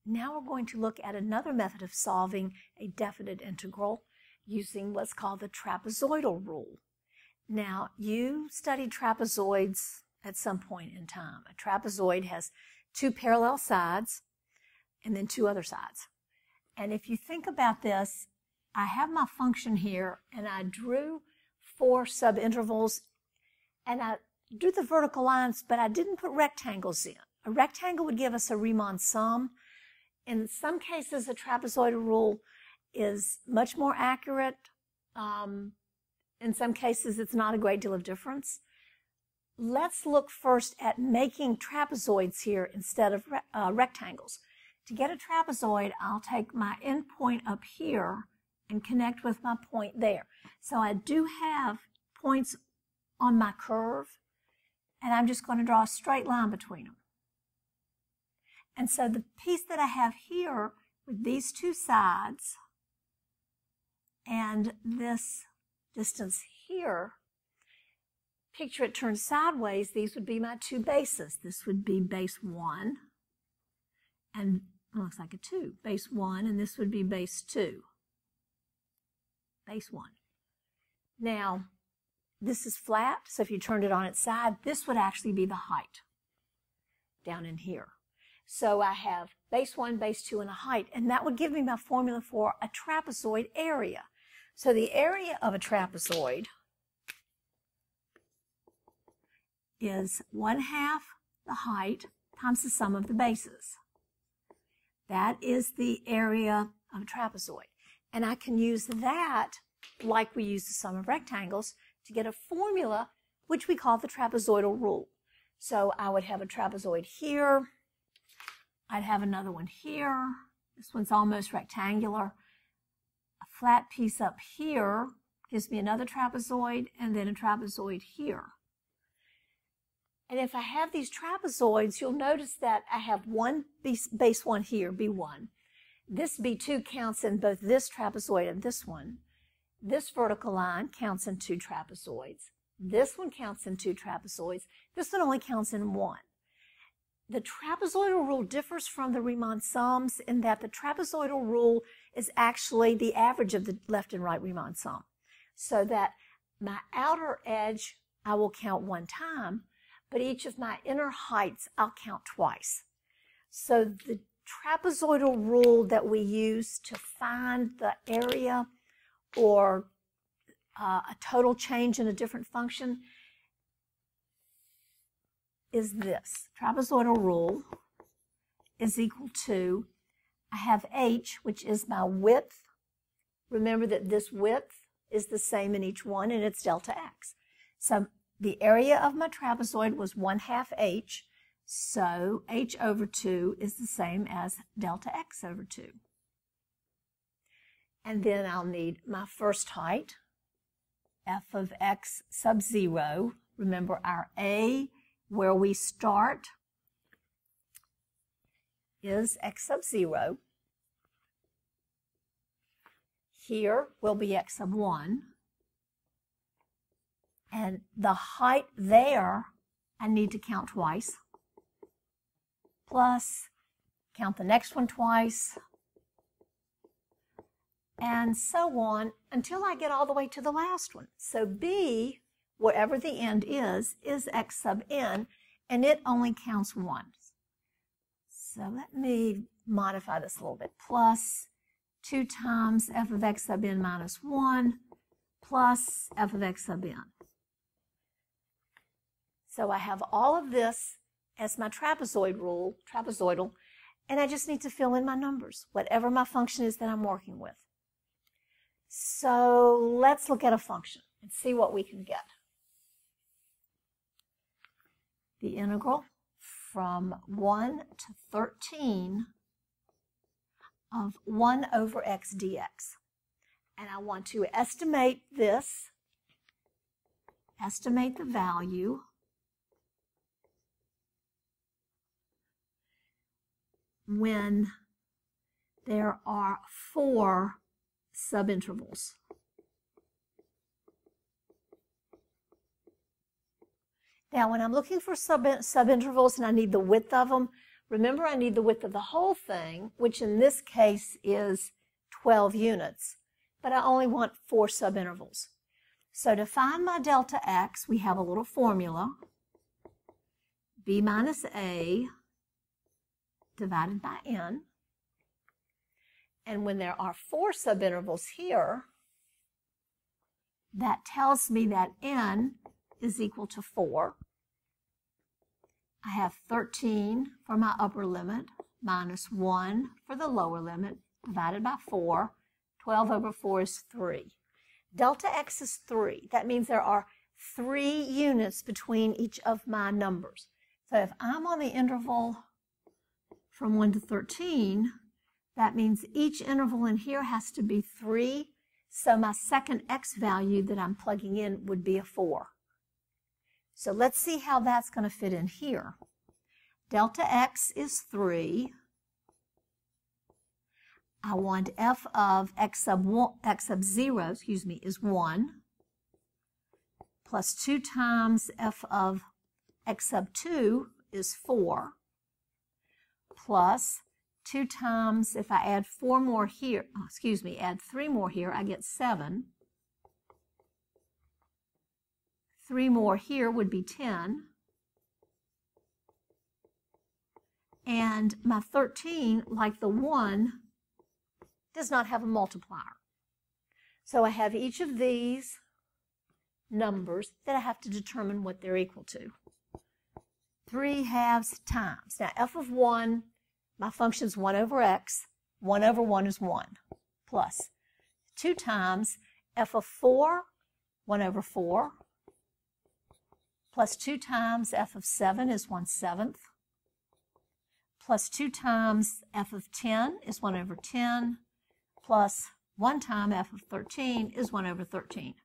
Now we're going to look at another method of solving a definite integral using what's called the trapezoidal rule. Now, you studied trapezoids at some point in time. A trapezoid has two parallel sides and then two other sides. And if you think about this, I have my function here, and I drew 4 subintervals, and I drew the vertical lines, but I didn't put rectangles in. A rectangle would give us a Riemann sum. In some cases, the trapezoidal rule is much more accurate. In some cases, it's not a great deal of difference. Let's look first at making trapezoids here instead of rectangles. To get a trapezoid, I'll take my endpoint up here and connect with my point there. So I do have points on my curve, and I'm just going to draw a straight line between them. And so the piece that I have here with these two sides and this distance here, picture it turned sideways, these would be my two bases. This would be base 1, and it looks like a 2. Base 1, and this would be base 2. Base 1. Now, this is flat, so if you turned it on its side, this would actually be the height down in here. So I have base 1, base 2, and a height, and that would give me my formula for a trapezoid area. So the area of a trapezoid is 1/2 the height times the sum of the bases. That is the area of a trapezoid. And I can use that, like we use the sum of rectangles, to get a formula which we call the trapezoidal rule. So I would have a trapezoid here. I'd have another one here. This one's almost rectangular. A flat piece up here gives me another trapezoid, and then a trapezoid here. And if I have these trapezoids, you'll notice that I have one base 1 here, B1. This B2 counts in both this trapezoid and this one. This vertical line counts in 2 trapezoids. This one counts in 2 trapezoids. This one only counts in 1. The trapezoidal rule differs from the Riemann sums in that the trapezoidal rule is actually the average of the left and right Riemann sum. So that my outer edge I will count 1 time, but each of my inner heights I'll count twice. So the trapezoidal rule that we use to find the area or a total change in a different function is this. Trapezoidal rule is equal to, I have h, which is my width. Remember that this width is the same in each one, and it's delta x. So the area of my trapezoid was 1/2 h, so h over 2 is the same as delta x over 2. And then I'll need my first height, f of x sub 0. Remember our a, where we start, is x sub 0. Here will be x sub 1. And the height there, I need to count twice. Plus, count the next one twice. And so on until I get all the way to the last one. So b, wherever the end is x sub n, and it only counts once. So let me modify this a little bit. Plus 2 times f of x sub n minus 1 plus f of x sub n. So I have all of this as my trapezoid rule, trapezoidal, and I just need to fill in my numbers, whatever my function is that I'm working with. So let's look at a function and see what we can get. The integral from 1 to 13 of 1 over x dx. And I want to estimate this, estimate the value when there are 4 subintervals. Now, when I'm looking for subintervals and I need the width of them, Remember, I need the width of the whole thing, which in this case is 12 units, but I only want 4 subintervals. So to find my delta x, we have a little formula, b minus a divided by n. And when there are 4 subintervals here, that tells me that n is equal to 4. I have 13 for my upper limit minus 1 for the lower limit divided by 4. 12 over 4 is 3. Delta x is 3. That means there are 3 units between each of my numbers. So if I'm on the interval from 1 to 13, that means each interval in here has to be 3. So my second x value that I'm plugging in would be a 4. So let's see how that's going to fit in here. Delta x is 3. I want f of x sub 0, is 1, plus 2 times f of x sub 2 is 4, plus 2 times, if I add 4 more here, add 3 more here, I get 7. 3 more here would be 10. And my 13, like the 1, does not have a multiplier. So I have each of these numbers that I have to determine what they're equal to. 3/2 times. Now f of 1, my function is 1 over x. 1 over 1 is 1. Plus 2 times f of 4, 1 over 4. Plus 2 times f of 7 is 1/7. Plus 2 times f of 10 is 1 over 10. Plus 1 time f of 13 is 1 over 13.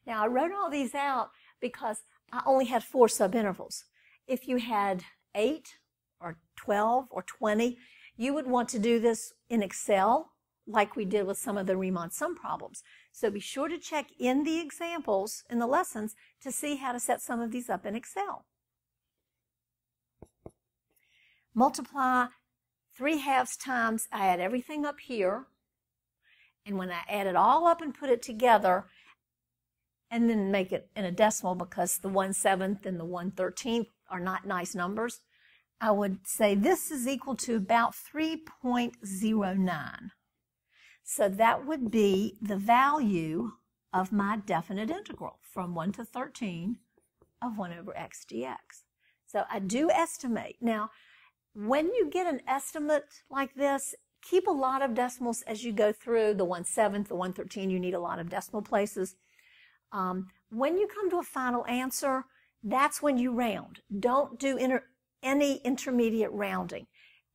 Now I wrote all these out because I only had 4 subintervals. If you had 8 or 12 or 20, you would want to do this in Excel like we did with some of the Riemann sum problems. So be sure to check in the examples in the lessons to see how to set some of these up in Excel. Multiply 3/2 times, I add everything up here, and when I add it all up and put it together, and then make it in a decimal because the 1/7 and the 1/13 are not nice numbers, I would say this is equal to about 3.09. So that would be the value of my definite integral from 1 to 13 of 1 over x dx. So I do estimate. Now, when you get an estimate like this, keep a lot of decimals as you go through. The 1/7, the 1/13, you need a lot of decimal places. When you come to a final answer, that's when you round. Don't do any intermediate rounding.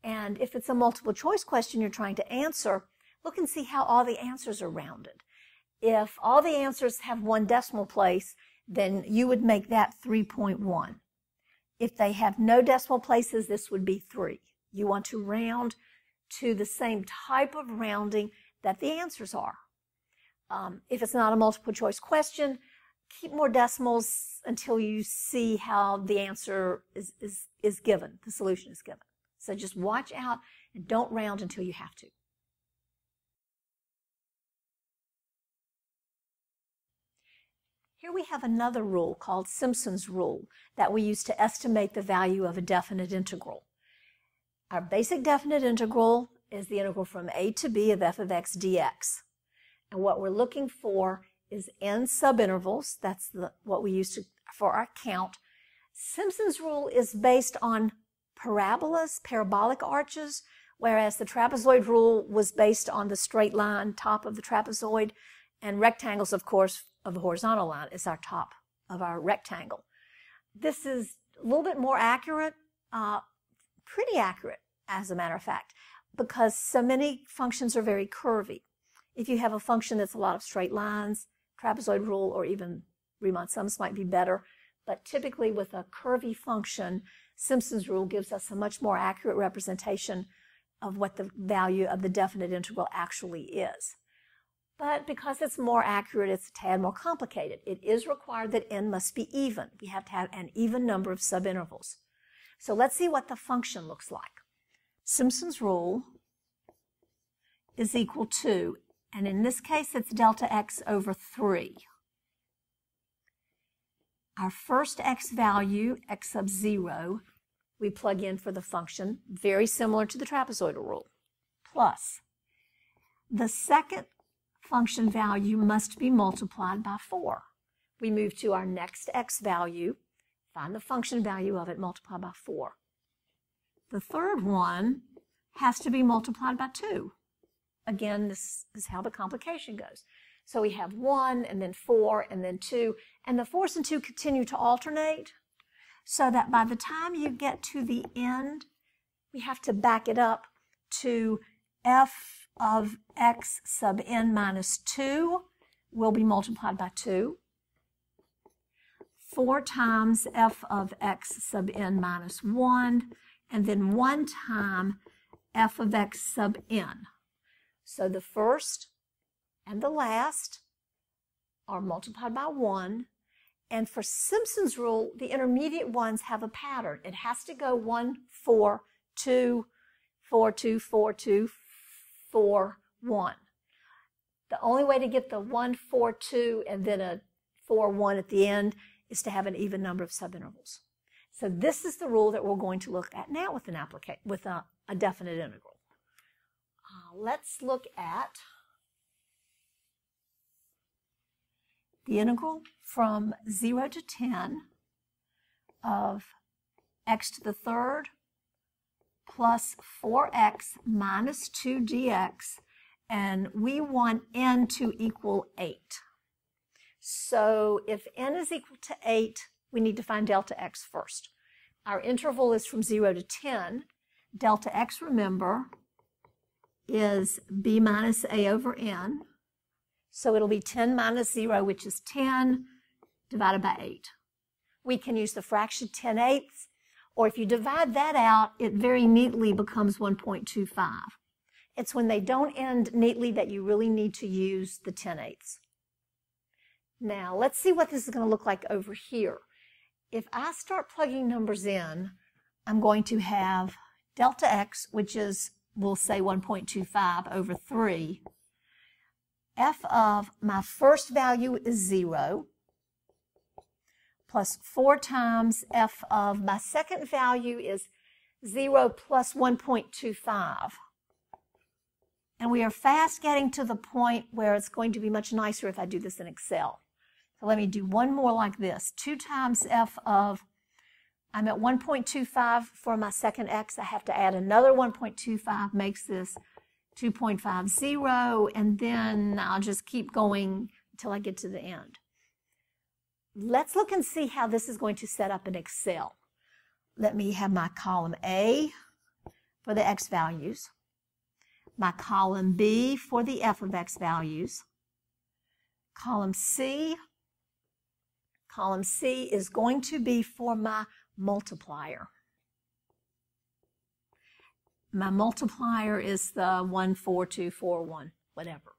And if it's a multiple choice question you're trying to answer, look and see how all the answers are rounded. If all the answers have 1 decimal place, then you would make that 3.1. If they have no decimal places, this would be 3. You want to round to the same type of rounding that the answers are. If it's not a multiple choice question, keep more decimals until you see how the answer is given, the solution is given. So just watch out and don't round until you have to. Here we have another rule called Simpsons rule that we use to estimate the value of a definite integral. Our basic definite integral is the integral from a to b of f of x dx. And what we're looking for is n subintervals. That's what we use for our count. Simpsons rule is based on parabolas, parabolic arches, whereas the trapezoid rule was based on the straight line top of the trapezoid, and rectangles, of course, of the horizontal line is our top of our rectangle. This is a little bit more accurate, pretty accurate, as a matter of fact, because so many functions are very curvy. If you have a function that's a lot of straight lines, trapezoid rule or even Riemann sums might be better, but typically with a curvy function, Simpsons rule gives us a much more accurate representation of what the value of the definite integral actually is. But because it's more accurate, it's a tad more complicated. It is required that n must be even. We have to have an even number of subintervals. So let's see what the function looks like. Simpsons rule is equal to, and in this case it's delta x over 3. Our first x value, x sub 0, we plug in for the function, very similar to the trapezoidal rule, plus the second function value must be multiplied by 4. We move to our next x value, find the function value of it, multiply by 4. The third one has to be multiplied by 2. Again, this is how the complication goes. So we have 1, and then 4, and then 2, and the 4s and 2 continue to alternate, so that by the time you get to the end, we have to back it up to f of x sub n minus 2 will be multiplied by 2. 4 times f of x sub n minus 1, and then 1 time f of x sub n. So the first and the last are multiplied by 1. And for Simpsons rule, the intermediate ones have a pattern. It has to go 1, 4, 2, 4, 2, 4, 2, 4, 1. The only way to get the 1, 4, 2, and then a 4, 1 at the end is to have an even number of subintervals. So this is the rule that we're going to look at now with a definite integral. Let's look at the integral from 0 to 10 of x to the third plus 4x minus 2 dx, and we want n to equal 8. So if n is equal to 8, we need to find delta x first. Our interval is from 0 to 10. Delta x, remember, is b minus a over n. So it'll be 10 minus 0, which is 10, divided by 8. We can use the fraction 10/8, or if you divide that out, it very neatly becomes 1.25. It's when they don't end neatly that you really need to use the 10/8. Now, let's see what this is going to look like over here. If I start plugging numbers in, I'm going to have delta x, which is, we'll say 1.25 over 3. F of my first value is 0, plus 4 times f of my second value is 0 plus 1.25. And we are fast getting to the point where it's going to be much nicer if I do this in Excel. So let me do one more like this. 2 times f of, I'm at 1.25 for my second x. I have to add another 1.25, makes this 2.50, and then I'll just keep going until I get to the end. Let's look and see how this is going to set up in Excel. Let me have my column A for the x values, my column B for the f of x values, column C. Column C is going to be for my multiplier. My multiplier is the 1, 4, 2, 4, 1, whatever.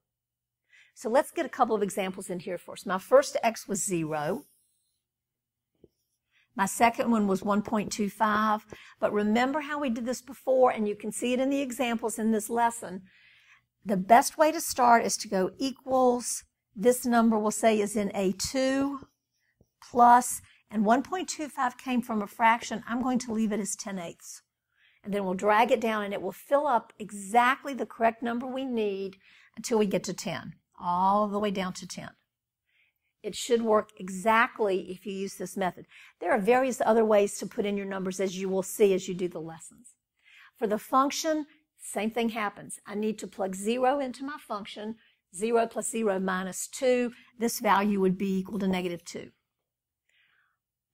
So let's get a couple of examples in here first. My first x was 0. My second one was 1.25. But remember how we did this before, and you can see it in the examples in this lesson. The best way to start is to go equals, this number we'll say is in A2, plus, and 1.25 came from a fraction. I'm going to leave it as 10/8. And then we'll drag it down, and it will fill up exactly the correct number we need until we get to 10, all the way down to 10. It should work exactly if you use this method. There are various other ways to put in your numbers, as you will see as you do the lessons. For the function, same thing happens. I need to plug 0 into my function. 0 plus 0 minus 2. This value would be equal to -2.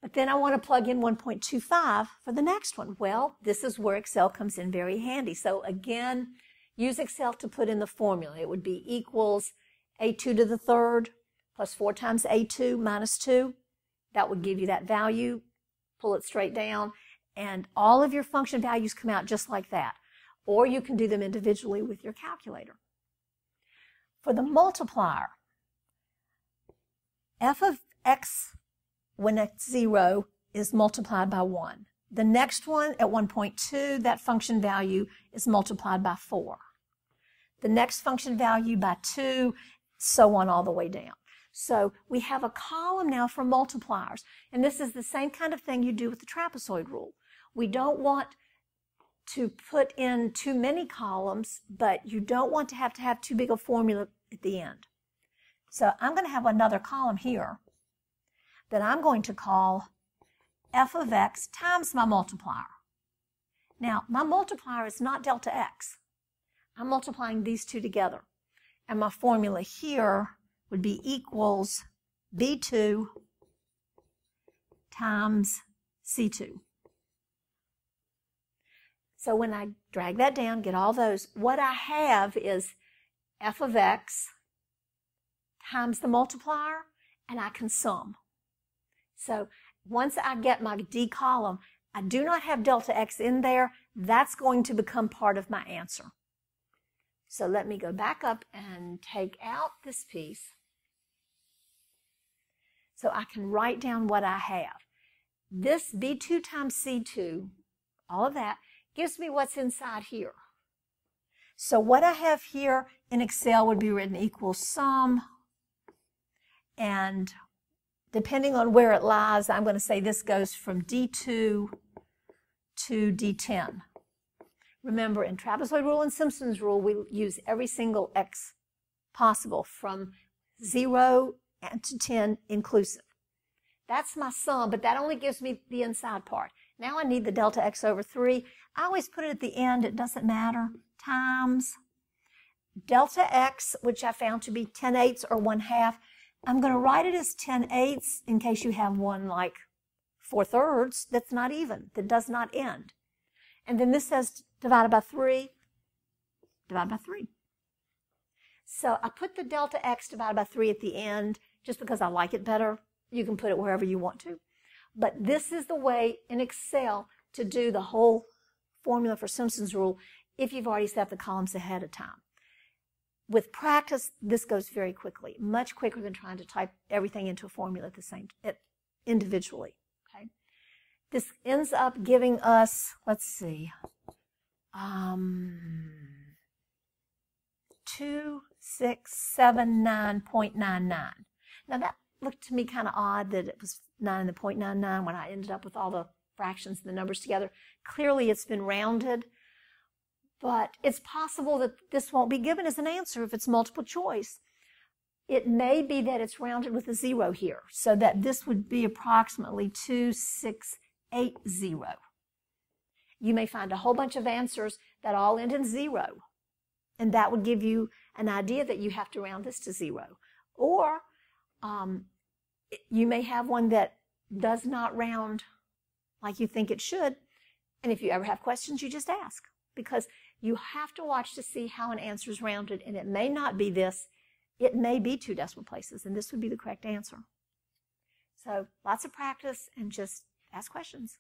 But then I want to plug in 1.25 for the next one. Well, this is where Excel comes in very handy. So again, use Excel to put in the formula. It would be equals A2 to the third plus 4 times A2 minus 2. That would give you that value. Pull it straight down, and all of your function values come out just like that. Or you can do them individually with your calculator. For the multiplier, f of x when it's 0 is multiplied by 1. The next one at 1.2, that function value is multiplied by 4. The next function value by 2, so on all the way down. So we have a column now for multipliers, and this is the same kind of thing you do with the trapezoid rule. We don't want to put in too many columns, but you don't want to have too big a formula at the end. So I'm going to have another column here that I'm going to call f of x times my multiplier. Now, my multiplier is not delta x. I'm multiplying these two together. And my formula here would be equals b2 times c2. So when I drag that down, get all those, what I have is f of x times the multiplier, and I can sum. So once I get my D column, I do not have delta x in there. That's going to become part of my answer. So let me go back up and take out this piece so I can write down what I have. This B2 times C2, all of that, gives me what's inside here. So what I have here in Excel would be written equals sum, and depending on where it lies, I'm going to say this goes from D2 to D10. Remember, in Trapezoid Rule and Simpsons Rule, we use every single x possible from 0 to 10 inclusive. That's my sum, but that only gives me the inside part. Now I need the delta x over 3. I always put it at the end, it doesn't matter, times delta x, which I found to be 10/8 or 1/2. I'm going to write it as 10/8 in case you have one like 4/3 that's not even, that does not end. And then this says divided by 3, divided by 3. So I put the delta x divided by 3 at the end just because I like it better. You can put it wherever you want to. But this is the way in Excel to do the whole formula for Simpsons Rule if you've already set the columns ahead of time. With practice, this goes very quickly, much quicker than trying to type everything into a formula at the same individually. Okay, this ends up giving us, let's see, 2679.99. Now that looked to me kind of odd that it was 9 in the 0.99 when I ended up with all the fractions and the numbers together. Clearly it's been rounded. But it's possible that this won't be given as an answer if it's multiple choice. It may be that it's rounded with a 0 here, so that this would be approximately 2680. You may find a whole bunch of answers that all end in 0, and that would give you an idea that you have to round this to 0. Or you may have one that does not round like you think it should, and if you ever have questions, you just ask, because you have to watch to see how an answer is rounded, and it may not be this. It may be 2 decimal places, and this would be the correct answer. So lots of practice and just ask questions.